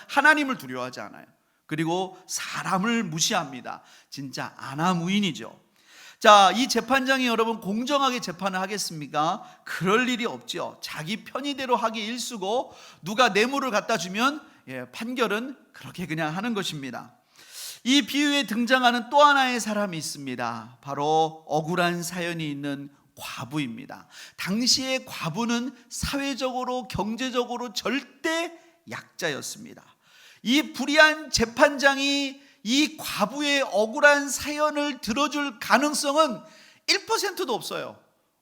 하나님을 두려워하지 않아요. 그리고 사람을 무시합니다. 진짜 아나무인이죠. 자, 이 재판장이 여러분 공정하게 재판을 하겠습니까? 그럴 일이 없죠. 자기 편의대로 하기 일쑤고 누가 뇌물을 갖다 주면 판결은 그렇게 그냥 하는 것입니다. 이 비유에 등장하는 또 하나의 사람이 있습니다. 바로 억울한 사연이 있는 과부입니다. 당시의 과부는 사회적으로 경제적으로 절대 약자였습니다. 이 불의한 재판장이 이 과부의 억울한 사연을 들어줄 가능성은 1%도 없어요.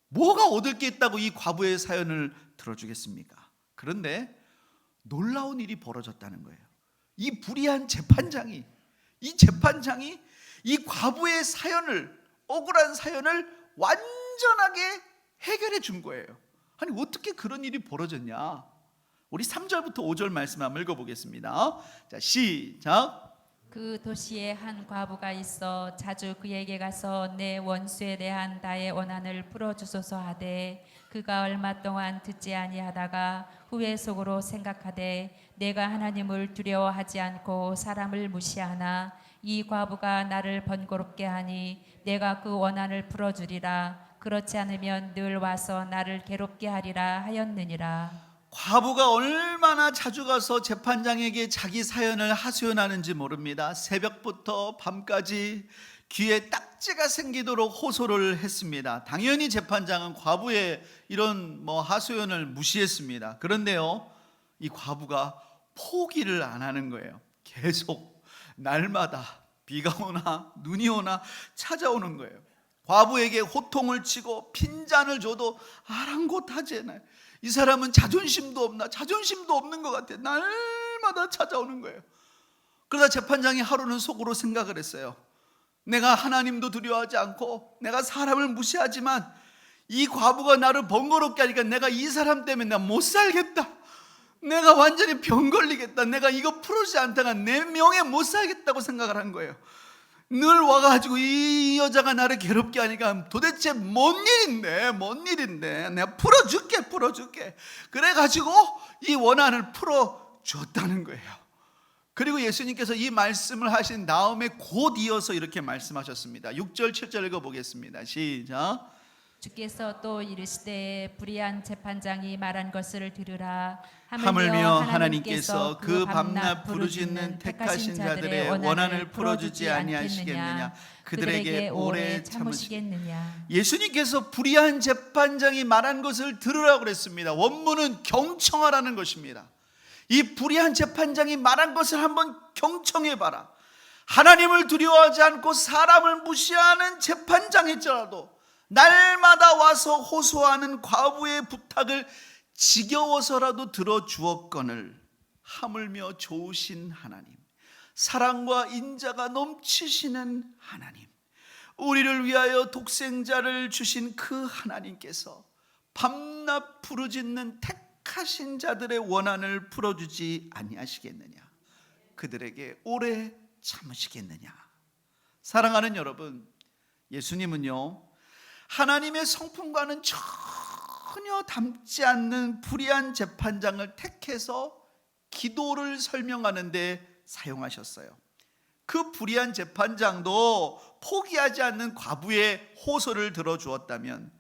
뭐가 얻을 게 있다고 이 과부의 사연을 들어주겠습니까? 그런데 놀라운 일이 벌어졌다는 거예요. 이 불의한 재판장이 이 과부의 사연을, 억울한 사연을 완전하게 해결해 준 거예요. 아니 어떻게 그런 일이 벌어졌냐? 우리 3절부터 5절 말씀 한번 읽어보겠습니다. 자, 시작. 그 도시에 한 과부가 있어 자주 그에게 가서 내 원수에 대한 나의 원한을 풀어주소서 하되 그가 얼마 동안 듣지 아니하다가 후회 속으로 생각하되 내가 하나님을 두려워하지 않고 사람을 무시하나 이 과부가 나를 번거롭게 하니 내가 그 원한을 풀어주리라. 그렇지 않으면 늘 와서 나를 괴롭게 하리라 하였느니라. 과부가 얼마나 자주 가서 재판장에게 자기 사연을 하소연하는지 모릅니다. 새벽부터 밤까지 귀에 딱지가 생기도록 호소를 했습니다. 당연히 재판장은 과부의 이런 하소연을 무시했습니다. 그런데요, 이 과부가 포기를 안 하는 거예요. 계속 날마다 비가 오나 눈이 오나 찾아오는 거예요. 과부에게 호통을 치고 핀잔을 줘도 아랑곳하지 않아요. 이 사람은 자존심도 없나? 자존심도 없는 것 같아. 날마다 찾아오는 거예요. 그러다 재판장이 하루는 속으로 생각을 했어요. 내가 하나님도 두려워하지 않고 내가 사람을 무시하지만 이 과부가 나를 번거롭게 하니까 내가 이 사람 때문에 나 못 살겠다. 내가 완전히 병 걸리겠다. 내가 이거 풀어주지 않다가 내 명예 못 살겠다고 생각을 한 거예요. 늘 와가지고 이 여자가 나를 괴롭게 하니까 도대체 뭔 일인데 내가 풀어줄게 그래가지고 이 원한을 풀어줬다는 거예요. 그리고 예수님께서 이 말씀을 하신 다음에 곧 이어서 이렇게 말씀하셨습니다. 6절 7절 읽어보겠습니다. 시작. 주께서 또 이르시되 불의한 재판장이 말한 것을 들으라. 하물며 하나님께서 그 밤낮 부르짖는 택하신 자들의 원한을 풀어주지 아니하시겠느냐? 그들에게 오래 참으시겠느냐? 예수님께서 불의한 재판장이 말한 것을 들으라고 그랬습니다. 원문은 경청하라는 것입니다. 이 불의한 재판장이 말한 것을 한번 경청해봐라. 하나님을 두려워하지 않고 사람을 무시하는 재판장일지라도 날마다 와서 호소하는 과부의 부탁을 지겨워서라도 들어주었거늘 하물며 좋으신 하나님, 사랑과 인자가 넘치시는 하나님, 우리를 위하여 독생자를 주신 그 하나님께서 밤낮 부르짖는 택하신 자들의 원한을 풀어주지 아니하시겠느냐? 그들에게 오래 참으시겠느냐? 사랑하는 여러분, 예수님은요 하나님의 성품과는 전혀 닮지 않는 불의한 재판장을 택해서 기도를 설명하는 데 사용하셨어요. 그 불의한 재판장도 포기하지 않는 과부의 호소를 들어주었다면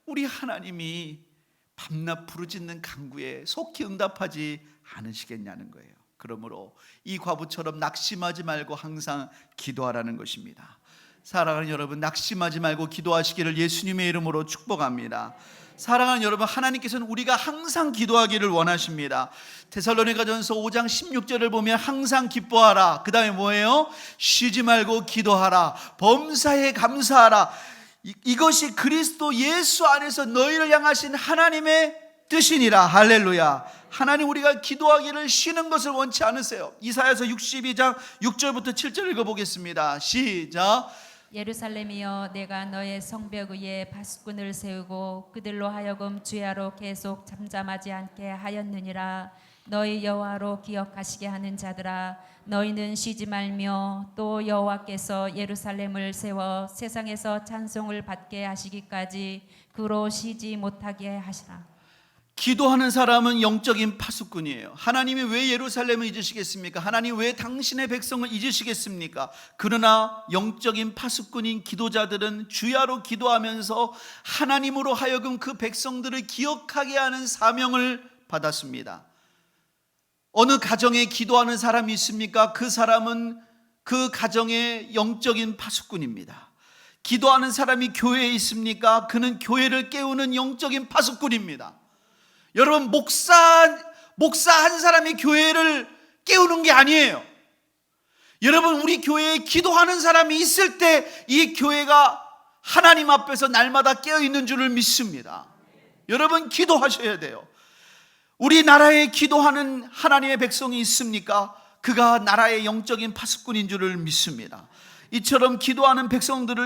우리 하나님이 밤낮 부르짖는 간구에 속히 응답하지 않으시겠냐는 거예요. 그러므로 이 과부처럼 낙심하지 말고 항상 기도하라는 것입니다. 사랑하는 여러분, 낙심하지 말고 기도하시기를 예수님의 이름으로 축복합니다. 사랑하는 여러분, 하나님께서는 우리가 항상 기도하기를 원하십니다. 데살로니가전서 5장 16절을 보면 항상 기뻐하라, 그 다음에 뭐예요? 쉬지 말고 기도하라, 범사에 감사하라. 이것이 그리스도 예수 안에서 너희를 향하신 하나님의 뜻이니라. 할렐루야. 하나님, 우리가 기도하기를 쉬는 것을 원치 않으세요. 이사야서 62장 6절부터 7절 읽어보겠습니다. 시작. 예루살렘이여, 내가 너의 성벽 위에 파수꾼을 세우고 그들로 하여금 주야로 계속 잠잠하지 않게 하였느니라. 너희 여호와로 기억하시게 하는 자들아, 너희는 쉬지 말며 또 여호와께서 예루살렘을 세워 세상에서 찬송을 받게 하시기까지 그로 쉬지 못하게 하시라. 기도하는 사람은 영적인 파수꾼이에요. 하나님이 왜 예루살렘을 잊으시겠습니까? 하나님 왜 당신의 백성을 잊으시겠습니까? 그러나 영적인 파수꾼인 기도자들은 주야로 기도하면서 하나님으로 하여금 그 백성들을 기억하게 하는 사명을 받았습니다. 어느 가정에 기도하는 사람이 있습니까? 그 사람은 그 가정의 영적인 파수꾼입니다. 기도하는 사람이 교회에 있습니까? 그는 교회를 깨우는 영적인 파수꾼입니다. 여러분, 목사 한 사람이 교회를 깨우는 게 아니에요. 여러분, 우리 교회에 기도하는 사람이 있을 때 이 교회가 하나님 앞에서 날마다 깨어 있는 줄을 믿습니다. 여러분, 기도하셔야 돼요. 우리나라에 기도하는 하나님의 백성이 있습니까? 그가 나라의 영적인 파수꾼인 줄을 믿습니다. 이처럼 기도하는 백성들이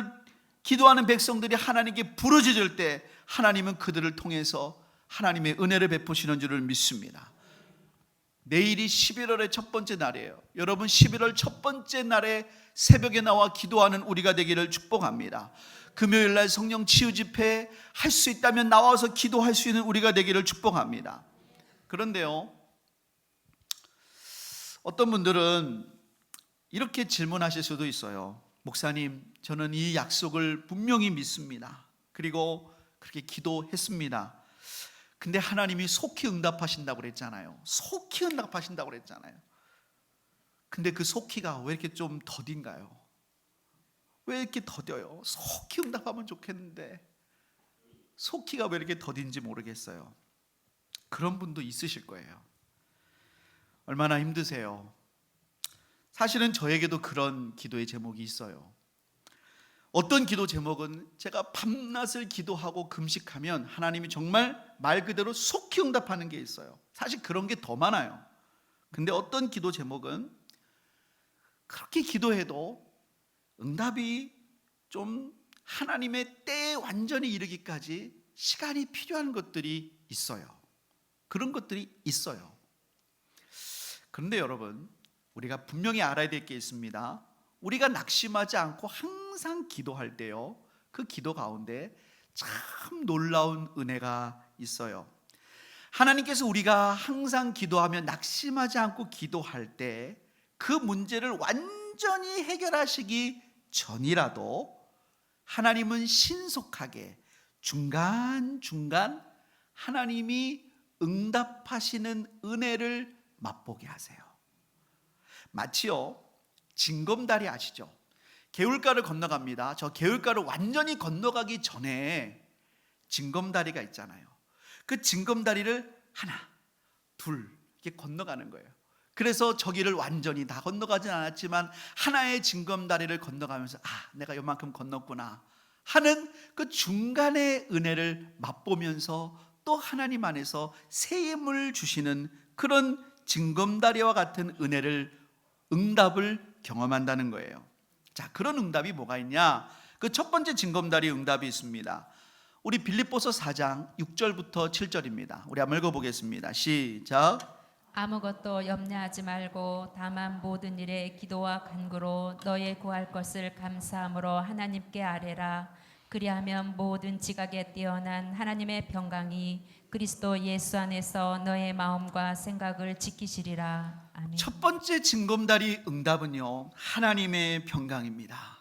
하나님께 부르짖을 때 하나님은 그들을 통해서 하나님의 은혜를 베푸시는 줄을 믿습니다. 내일이 11월의 첫 번째 날이에요. 여러분, 11월 첫 번째 날에 새벽에 나와 기도하는 우리가 되기를 축복합니다. 금요일 날 성령 치유 집회 할 수 있다면 나와서 기도할 수 있는 우리가 되기를 축복합니다. 그런데요, 어떤 분들은 이렇게 질문하실 수도 있어요. 목사님, 저는 이 약속을 분명히 믿습니다. 그리고 그렇게 기도했습니다. 근데 하나님이 속히 응답하신다고 그랬잖아요. 속히 응답하신다고 그랬잖아요. 근데 그 속히가 왜 이렇게 좀 더딘가요? 왜 이렇게 더뎌요? 속히 응답하면 좋겠는데 속히가 왜 이렇게 더딘지 모르겠어요. 그런 분도 있으실 거예요. 얼마나 힘드세요? 사실은 저에게도 그런 기도의 제목이 있어요. 어떤 기도 제목은 제가 밤낮을 기도하고 금식하면 하나님이 정말 말 그대로 속히 응답하는 게 있어요. 사실 그런 게 더 많아요. 근데 어떤 기도 제목은 그렇게 기도해도 응답이 좀 하나님의 때에 완전히 이르기까지 시간이 필요한 것들이 있어요. 그런 것들이 있어요. 그런데 여러분, 우리가 분명히 알아야 될 게 있습니다. 우리가 낙심하지 않고 항상 기도할 때요, 그 기도 가운데 참 놀라운 은혜가 있어요. 하나님께서 우리가 항상 기도하며 낙심하지 않고 기도할 때 그 문제를 완전히 해결하시기 전이라도 하나님은 신속하게 중간중간 하나님이 응답하시는 은혜를 맛보게 하세요. 마치요, 징검다리 아시죠? 개울가를 건너갑니다. 저 개울가를 완전히 건너가기 전에 징검다리가 있잖아요. 그 징검다리를 하나, 둘 이렇게 건너가는 거예요. 그래서 저기를 완전히 다 건너가진 않았지만 하나의 징검다리를 건너가면서 내가 요만큼 건넜구나 하는 그 중간의 은혜를 맛보면서 또 하나님 안에서 새 힘을 주시는 그런 징검다리와 같은 은혜를, 응답을 경험한다는 거예요. 자, 그런 응답이 뭐가 있냐? 그 첫 번째 징검다리 응답이 있습니다. 우리 빌립보서 4장 6절부터 7절입니다. 우리 한번 읽어보겠습니다. 시작. 아무것도 염려하지 말고 다만 모든 일에 기도와 간구로 너의 구할 것을 감사함으로 하나님께 아뢰라. 그리하면 모든 지각에 뛰어난 하나님의 평강이 그리스도 예수 안에서 너의 마음과 생각을 지키시리라. 아멘. 첫 번째 징검다리 응답은요, 하나님의 평강입니다.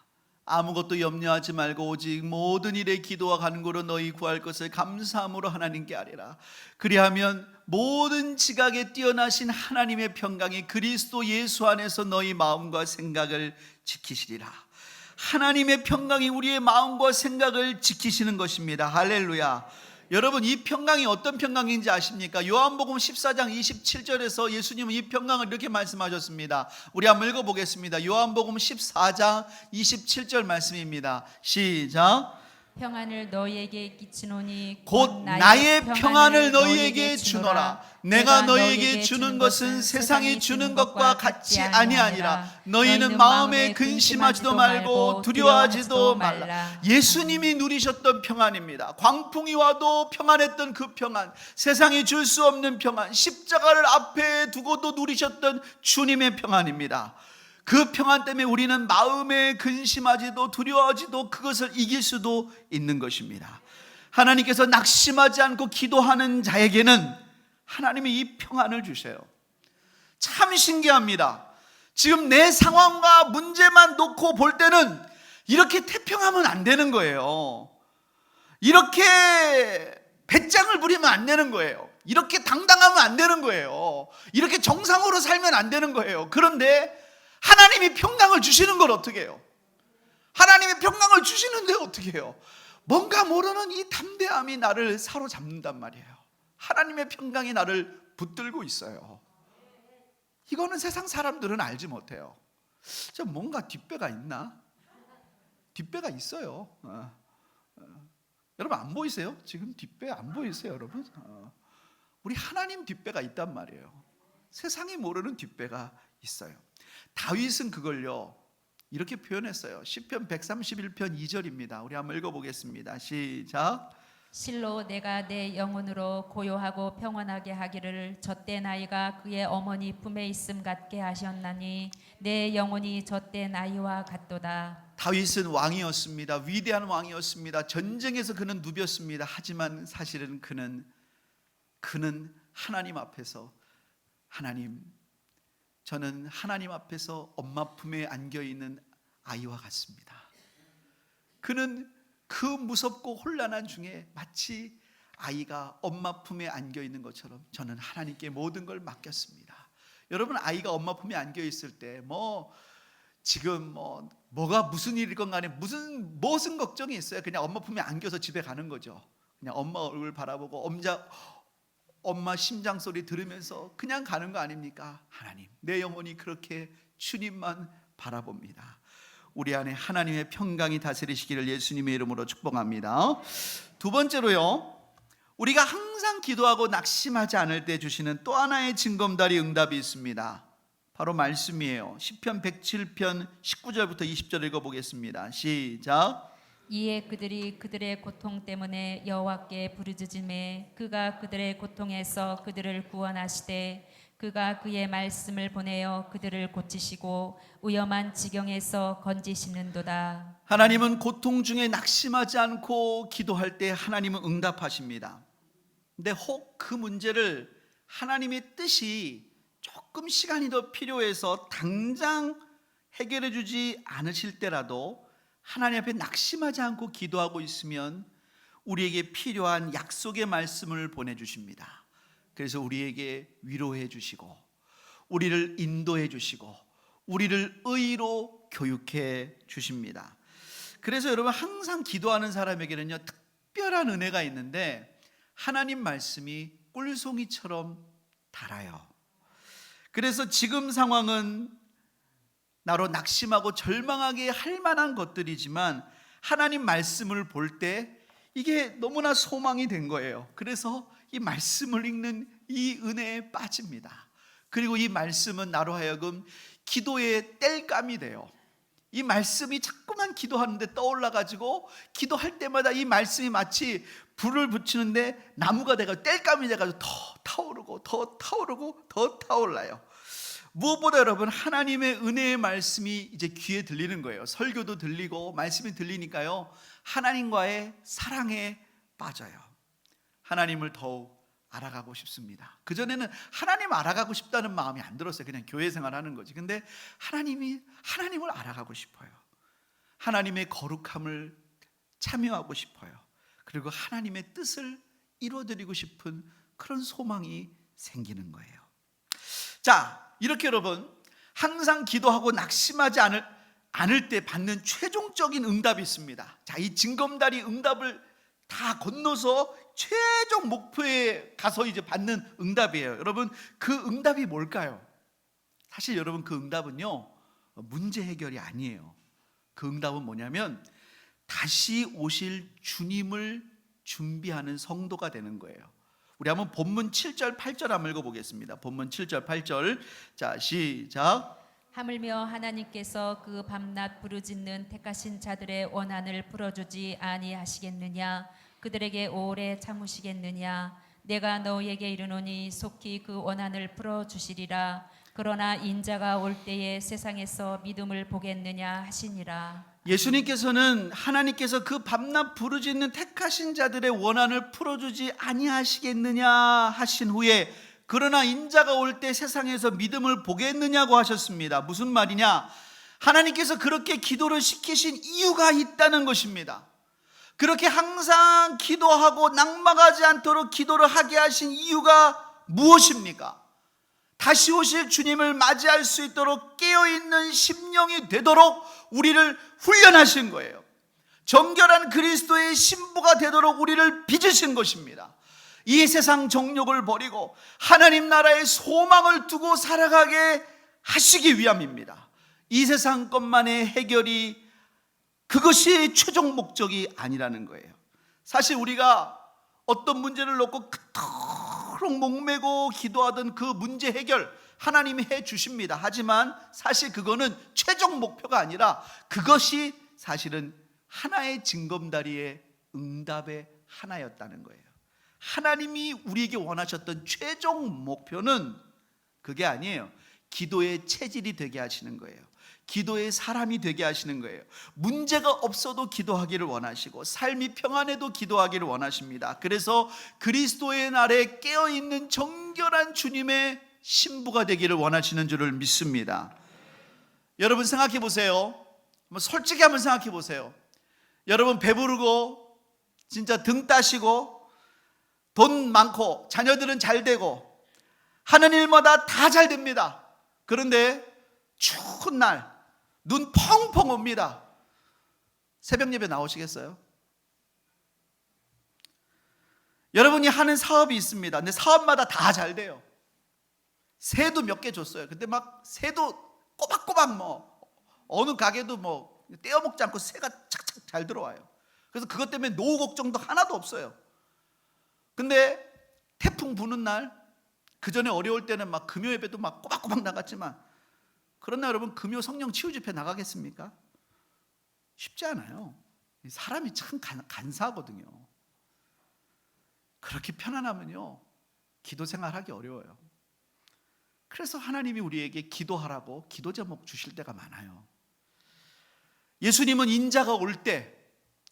아무것도 염려하지 말고 오직 모든 일에 기도와 간구로 너희 구할 것을 감사함으로 하나님께 아뢰라. 그리하면 모든 지각에 뛰어나신 하나님의 평강이 그리스도 예수 안에서 너희 마음과 생각을 지키시리라. 하나님의 평강이 우리의 마음과 생각을 지키시는 것입니다. 할렐루야. 여러분, 이 평강이 어떤 평강인지 아십니까? 요한복음 14장 27절에서 예수님은 이 평강을 이렇게 말씀하셨습니다. 우리 한번 읽어보겠습니다. 요한복음 14장 27절 말씀입니다. 시작. 평안을 너희에게 끼치노니 곧 나의 평안을 너희에게 주노라. 내가 너희에게 주는 것은 세상이 주는 것과 같이 아니하니라. 너희는 마음에 근심하지도 말고 두려워하지도 말라. 예수님이 누리셨던 평안입니다. 광풍이 와도 평안했던 그 평안, 세상이 줄 수 없는 평안, 십자가를 앞에 두고도 누리셨던 주님의 평안입니다. 그 평안 때문에 우리는 마음에 근심하지도 두려워하지도 그것을 이길 수도 있는 것입니다. 하나님께서 낙심하지 않고 기도하는 자에게는 하나님이 이 평안을 주셔요. 참 신기합니다. 지금 내 상황과 문제만 놓고 볼 때는 이렇게 태평하면 안 되는 거예요. 이렇게 배짱을 부리면 안 되는 거예요. 이렇게 당당하면 안 되는 거예요. 이렇게 정상으로 살면 안 되는 거예요. 그런데 하나님이 평강을 주시는 걸 어떻게 해요? 하나님이 평강을 주시는데 어떻게 해요? 뭔가 모르는 이 담대함이 나를 사로잡는단 말이에요. 하나님의 평강이 나를 붙들고 있어요. 이거는 세상 사람들은 알지 못해요. 저 뭔가 뒷배가 있나? 뒷배가 있어요. 여러분 안 보이세요? 지금 뒷배 안 보이세요, 여러분? 우리 하나님 뒷배가 있단 말이에요. 세상이 모르는 뒷배가 있어요. 다윗은 그걸요 이렇게 표현했어요. 시편 131편 2절입니다. 우리 한번 읽어보겠습니다. 시작. 실로 내가 내 영혼으로 고요하고 평안하게 하기를 젖된 아이가 그의 어머니 품에 있음 같게 하셨나니 내 영혼이 젖된 아이와 같도다. 다윗은 왕이었습니다. 위대한 왕이었습니다. 전쟁에서 그는 누볐습니다. 하지만 사실은 그는 하나님 앞에서 하나님, 저는 하나님 앞에서 엄마 품에 안겨있는 아이와 같습니다. 그는 그 무섭고 혼란한 중에 마치 아이가 엄마 품에 안겨있는 것처럼 저는 하나님께 모든 걸 맡겼습니다. 여러분, 아이가 엄마 품에 안겨있을 때 지금 뭐가 무슨 일이건 간에 무슨 걱정이 있어요? 그냥 엄마 품에 안겨서 집에 가는 거죠. 그냥 엄마 얼굴 바라보고 엄마 심장 소리 들으면서 그냥 가는 거 아닙니까? 하나님, 내 영혼이 그렇게 주님만 바라봅니다. 우리 안에 하나님의 평강이 다스리시기를 예수님의 이름으로 축복합니다. 두 번째로요, 우리가 항상 기도하고 낙심하지 않을 때 주시는 또 하나의 징검다리 응답이 있습니다. 바로 말씀이에요. 시편 107편 19절부터 20절 읽어보겠습니다. 시작. 이에 그들이 그들의 고통 때문에 여호와께 부르짖음에 그가 그들의 고통에서 그들을 구원하시되 그가 그의 말씀을 보내어 그들을 고치시고 위험한 지경에서 건지시는도다. 하나님은 고통 중에 낙심하지 않고 기도할 때 하나님은 응답하십니다. 근데 혹 그 문제를 하나님의 뜻이 조금 시간이 더 필요해서 당장 해결해 주지 않으실 때라도 하나님 앞에 낙심하지 않고 기도하고 있으면 우리에게 필요한 약속의 말씀을 보내주십니다. 그래서 우리에게 위로해 주시고 우리를 인도해 주시고 우리를 의로 교육해 주십니다. 그래서 여러분, 항상 기도하는 사람에게는요 특별한 은혜가 있는데 하나님 말씀이 꿀송이처럼 달아요. 그래서 지금 상황은 나로 낙심하고 절망하게 할 만한 것들이지만 하나님 말씀을 볼 때 이게 너무나 소망이 된 거예요. 그래서 이 말씀을 읽는 이 은혜에 빠집니다. 그리고 이 말씀은 나로 하여금 기도의 땔감이 돼요. 이 말씀이 자꾸만 기도하는데 떠올라가지고 기도할 때마다 이 말씀이 마치 불을 붙이는데 나무가 돼가지고 땔감이 돼가지고 더 타오르고 더 타오르고 더 타올라요. 무엇보다 여러분, 하나님의 은혜의 말씀이 이제 귀에 들리는 거예요. 설교도 들리고 말씀이 들리니까요 하나님과의 사랑에 빠져요. 하나님을 더욱 알아가고 싶습니다. 그전에는 하나님 알아가고 싶다는 마음이 안 들었어요. 그냥 교회 생활하는 거지. 근데 하나님을 알아가고 싶어요. 하나님의 거룩함을 참여하고 싶어요. 그리고 하나님의 뜻을 이루어드리고 싶은 그런 소망이 생기는 거예요. 자, 이렇게 여러분, 항상 기도하고 낙심하지 않을 때 받는 최종적인 응답이 있습니다. 자, 이 징검다리 응답을 다 건너서 최종 목표에 가서 이제 받는 응답이에요. 여러분, 그 응답이 뭘까요? 사실 여러분, 그 응답은요 문제 해결이 아니에요. 그 응답은 뭐냐면 다시 오실 주님을 준비하는 성도가 되는 거예요. 우리 한번 본문 7절 8절 한번 읽어보겠습니다. 본문 7절 8절. 자, 시작. 하물며 하나님께서 그 밤낮 부르짖는 택하신 자들의 원한을 풀어주지 아니하시겠느냐? 그들에게 오래 참으시겠느냐? 내가 너희에게 이르노니 속히 그 원한을 풀어주시리라. 그러나 인자가 올 때에 세상에서 믿음을 보겠느냐 하시니라. 예수님께서는 하나님께서 그 밤낮 부르짖는 택하신 자들의 원한을 풀어주지 아니하시겠느냐 하신 후에 그러나 인자가 올 때 세상에서 믿음을 보겠느냐고 하셨습니다. 무슨 말이냐? 하나님께서 그렇게 기도를 시키신 이유가 있다는 것입니다. 그렇게 항상 기도하고 낙망하지 않도록 기도를 하게 하신 이유가 무엇입니까? 다시 오실 주님을 맞이할 수 있도록 깨어있는 심령이 되도록 우리를 훈련하신 거예요. 정결한 그리스도의 신부가 되도록 우리를 빚으신 것입니다. 이 세상 정욕을 버리고 하나님 나라의 소망을 두고 살아가게 하시기 위함입니다. 이 세상 것만의 해결이 그것이 최종 목적이 아니라는 거예요. 사실 우리가 어떤 문제를 놓고 그토록 목매고 기도하던 그 문제 해결 하나님이 해 주십니다. 하지만 사실 그거는 최종 목표가 아니라 그것이 사실은 하나의 징검다리의 응답의 하나였다는 거예요. 하나님이 우리에게 원하셨던 최종 목표는 그게 아니에요. 기도의 체질이 되게 하시는 거예요. 기도의 사람이 되게 하시는 거예요. 문제가 없어도 기도하기를 원하시고 삶이 평안해도 기도하기를 원하십니다. 그래서 그리스도의 날에 깨어있는 정결한 주님의 신부가 되기를 원하시는 줄을 믿습니다. 여러분 생각해 보세요. 솔직히 한번 생각해 보세요. 여러분 배부르고 진짜 등 따시고 돈 많고 자녀들은 잘 되고 하는 일마다 다 잘 됩니다. 그런데 추운 날 눈 펑펑 옵니다. 새벽 예배 나오시겠어요? 여러분이 하는 사업이 있습니다. 근데 사업마다 다 잘 돼요. 새도 몇 개 줬어요. 근데 막 새도 꼬박꼬박 어느 가게도 떼어먹지 않고 새가 착착 잘 들어와요. 그래서 그것 때문에 노후 걱정도 하나도 없어요. 근데 태풍 부는 날, 그 전에 어려울 때는 막 금요 예배도 막 꼬박꼬박 나갔지만 그런 날 여러분 금요 성령 치유 집회 나가겠습니까? 쉽지 않아요. 사람이 참 간사하거든요. 그렇게 편안하면요 기도 생활하기 어려워요. 그래서 하나님이 우리에게 기도하라고 기도 제목 주실 때가 많아요. 예수님은 인자가 올 때,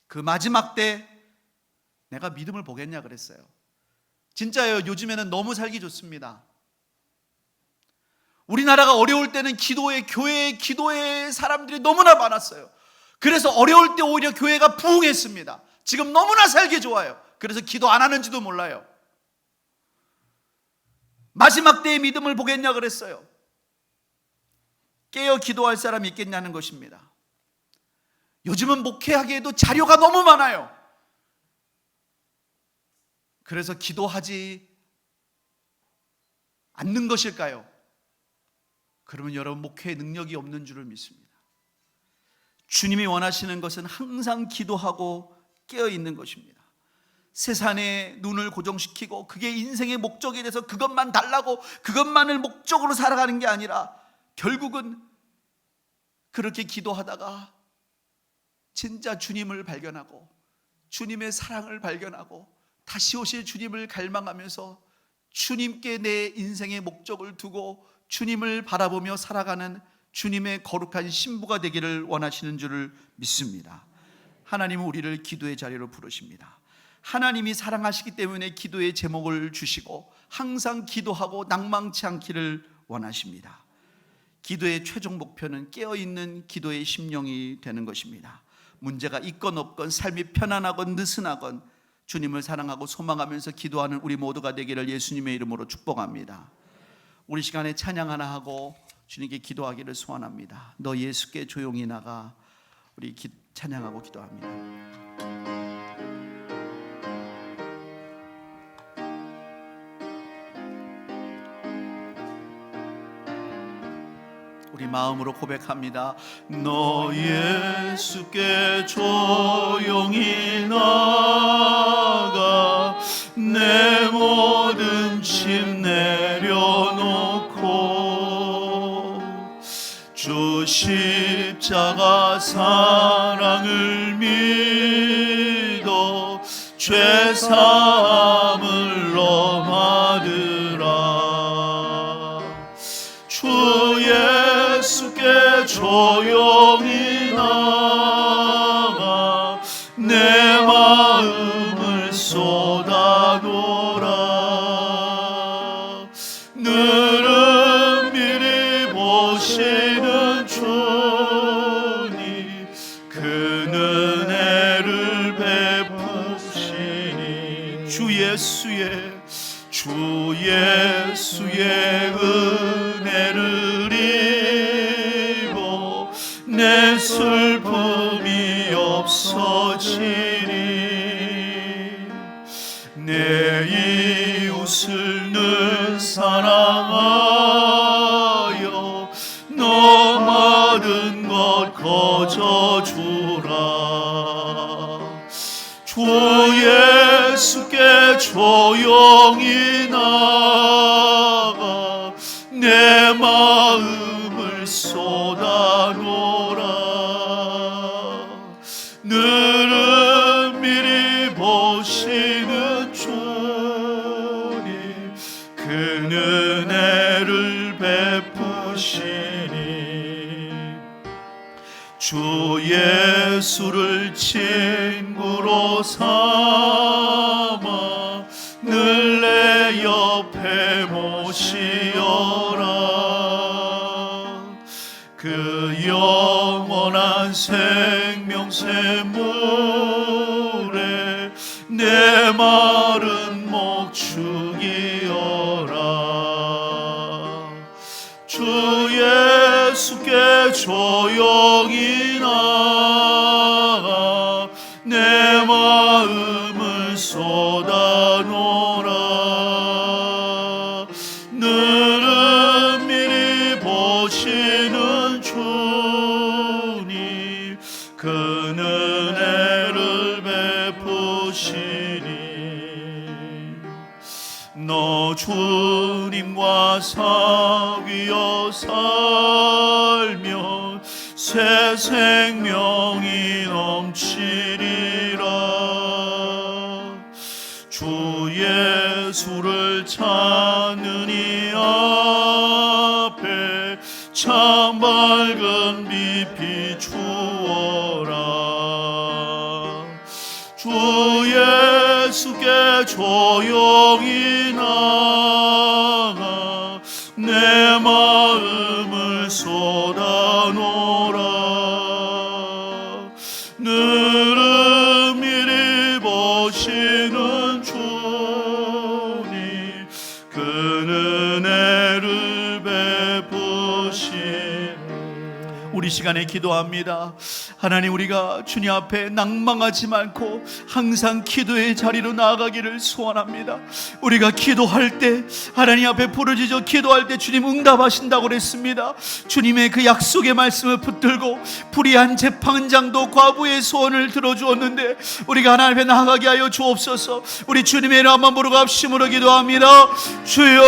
그 마지막 때 내가 믿음을 보겠냐 그랬어요. 진짜예요. 요즘에는 너무 살기 좋습니다. 우리나라가 어려울 때는 교회에 기도의 사람들이 너무나 많았어요. 그래서 어려울 때 오히려 교회가 부흥했습니다. 지금 너무나 살기 좋아요. 그래서 기도 안 하는지도 몰라요. 마지막 때의 믿음을 보겠냐 그랬어요. 깨어 기도할 사람이 있겠냐는 것입니다. 요즘은 목회하기에도 자료가 너무 많아요. 그래서 기도하지 않는 것일까요? 그러면 여러분 목회에 능력이 없는 줄을 믿습니다. 주님이 원하시는 것은 항상 기도하고 깨어있는 것입니다. 세상에 눈을 고정시키고 그게 인생의 목적이 돼서 그것만 달라고 그것만을 목적으로 살아가는 게 아니라 결국은 그렇게 기도하다가 진짜 주님을 발견하고 주님의 사랑을 발견하고 다시 오실 주님을 갈망하면서 주님께 내 인생의 목적을 두고 주님을 바라보며 살아가는 주님의 거룩한 신부가 되기를 원하시는 줄을 믿습니다. 하나님은 우리를 기도의 자리로 부르십니다. 하나님이 사랑하시기 때문에 기도의 제목을 주시고 항상 기도하고 낭망치 않기를 원하십니다. 기도의 최종 목표는 깨어있는 기도의 심령이 되는 것입니다. 문제가 있건 없건 삶이 편안하건 느슨하건 주님을 사랑하고 소망하면서 기도하는 우리 모두가 되기를 예수님의 이름으로 축복합니다. 우리 시간에 찬양 하나 하고 주님께 기도하기를 소원합니다. 너 예수께 조용히 나가. 우리 찬양하고 기도합니다. 우리 마음으로 고백합니다. 너 예수께 조용히 나가 내 모든 짐 내려놓고 주 십자가 사랑을 믿어 죄 사함을 너 받으라. 주 예수께 조용히 나가 내 마음을 쏟아놓으라. 늘은 미리 보시는 주님 그 은혜를 베푸시니 주 예수의 은혜를 입어 내 슬픔이 없어지니 내 이웃을 늘 사랑하여 너 많은 것 거저주라. 주 예수께 조용히 나가 내 마음을 쏟아놓으라. 늘은 미리 보시는 주님 그 은혜를 베푸시니 주 예수를 친구로 삼아 늘 내 옆에 모시어라. 그 영원한 생명샘물에 내 마른 목 축이어라. 주 예수께 조용히 나가 내 마음을 쏟아놓으라. 늘은 미리 보시는 주님 그 은혜를 베푸시니 너 주님과 사귀어 살면 새 생명이 넘치리라. 주 예수를 찾는 이 앞에 참 밝은 빛 비추어라. 주 예수께 조용히 나가 내 마음을 쏟아놓으라. 늘은 미리 보시는 주님 그 은혜를 베푸시니 우리 시간에 기도합니다. 하나님, 우리가 주님 앞에 낭망하지 않고 항상 기도의 자리로 나아가기를 소원합니다. 우리가 기도할 때 하나님 앞에 부르짖어 기도할 때 주님 응답하신다고 그랬습니다. 주님의 그 약속의 말씀을 붙들고 불의한 재판장도 과부의 소원을 들어주었는데 우리가 하나님 앞에 나아가게 하여 주옵소서. 우리 주님의 이름 한번 부르고 합심으로 기도합니다. 주여,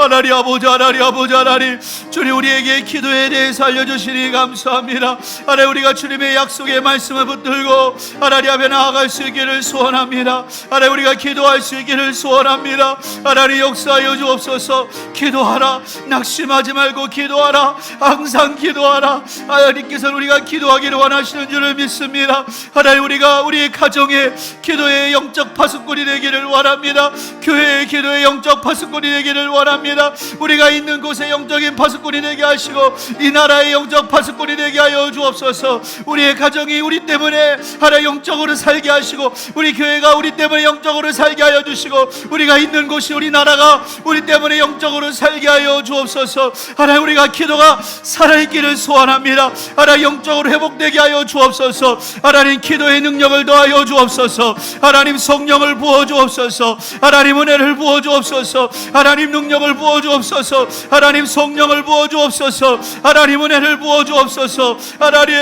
하나님 아버지, 하나님 아버지, 하나님 주님, 우리에게 기도에 대해서 알려주시니 감사합니다. 하나님, 우리가 주님의 약속의 말씀을 붙들고 하나님 앞에 나아갈 수 있기를 소원합니다. 하나님, 우리가 기도할 수 있기를 소원합니다. 하나님, 역사하여 주옵소서. 기도하라, 낙심하지 말고 기도하라, 항상 기도하라. 하나님께서는 우리가 기도하기를 원하시는 줄을 믿습니다. 하나님, 우리가 우리의 가정에 기도의 영적 파수꾼이 되기를 원합니다. 교회의 기도의 영적 파수꾼이 되기를 원합니다. 우리가 있는 곳에 영적인 파수꾼이 되게 하시고 이 나라의 영적 파수꾼이 되게 하여 주옵소서. 우리의 가정이 우리 때문에 하나님 영적으로 살게 하시고 우리 교회가 우리 때문에 영적으로 살게 하여 주시고 우리가 있는 곳이 우리 나라가 우리 때문에 영적으로 살게 하여 주옵소서. 하나님, 우리가 기도가 살아있기를 소원합니다. 하나님, 영적으로 회복되게 하여 주옵소서. 하나님, 기도의 능력을 더하여 주옵소서. 하나님, 성령을 부어 주옵소서. 하나님, 은혜를 부어 주옵소서. 하나님, 능력을 부어 주옵소서. 하나님, 성령을 부어 주옵소서. 하나님, 은혜를 부어 주옵소서. 하나님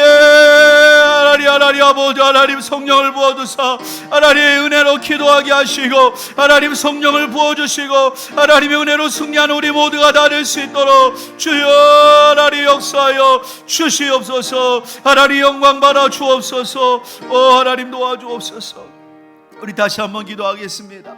아버지, 하나님 성령을 부어주사 하나님의 은혜로 기도하게 하시고 하나님 성령을 부어주시고 하나님의 은혜로 승리하는 우리 모두가 다 될 수 있도록 주여 하나님 역사하여 주시옵소서. 하나님 영광 받아 주옵소서. 하나님 도와주옵소서. 우리 다시 한번 기도하겠습니다.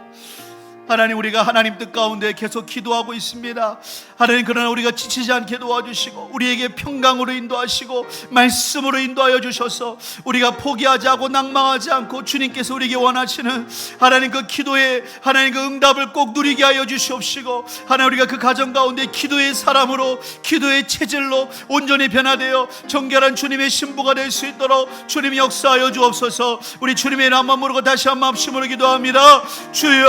하나님, 우리가 하나님 뜻 가운데 계속 기도하고 있습니다. 하나님, 그러나 우리가 지치지 않게 도와주시고 우리에게 평강으로 인도하시고 말씀으로 인도하여 주셔서 우리가 포기하지 않고 낭망하지 않고 주님께서 우리에게 원하시는 하나님 그 기도의 하나님 그 응답을 꼭 누리게 하여 주시옵시고, 하나님, 우리가 그 가정 가운데 기도의 사람으로, 기도의 체질로 온전히 변화되어 정결한 주님의 신부가 될 수 있도록 주님이 역사하여 주옵소서. 우리 주님의 이름만 부르고 다시 한번 합심으로 기도합니다. 주여,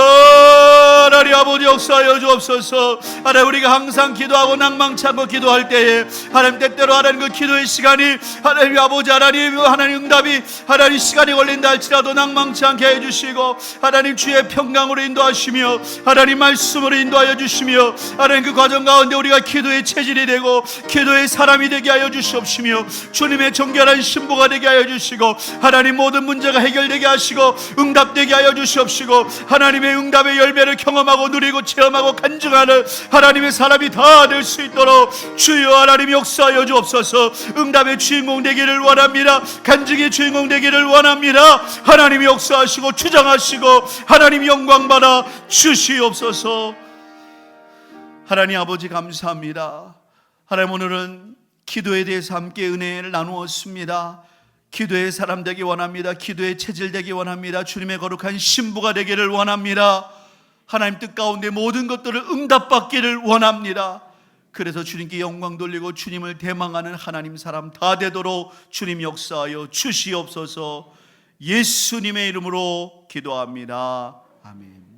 하나님 아버지 역사하여 주옵소서. 하나님, 우리가 항상 기도하고 낭망치 않고 기도할 때에 하나님 때때로 하나님 그 기도의 시간이 하나님 아버지 하나님 응답이 하나님 시간이 걸린다 할지라도 낭망치 않게 해주시고, 하나님 주의 평강으로 인도하시며 하나님 말씀으로 인도하여 주시며, 하나님 그 과정 가운데 우리가 기도의 체질이 되고 기도의 사람이 되게 하여 주시옵시며 주님의 정결한 신부가 되게 하여 주시고, 하나님 모든 문제가 해결되게 하시고 응답되게 하여 주시옵시고, 하나님의 응답의 열매를 경험하고 누리고 체험하고 간증하는 하나님의 사람이 다 될 수 있도록 주여 하나님 역사하여 주옵소서. 응답의 주인공 되기를 원합니다. 간증의 주인공 되기를 원합니다. 하나님이 역사하시고 주장하시고 하나님 영광 받아 주시옵소서. 하나님 아버지 감사합니다. 하나님, 오늘은 기도에 대해서 함께 은혜를 나누었습니다. 기도의 사람 되기 원합니다. 기도의 체질 되기 원합니다. 주님의 거룩한 신부가 되기를 원합니다. 하나님 뜻 가운데 모든 것들을 응답받기를 원합니다. 그래서 주님께 영광 돌리고 주님을 대망하는 하나님 사람 다 되도록 주님 역사하여 주시옵소서. 예수님의 이름으로 기도합니다. 아멘.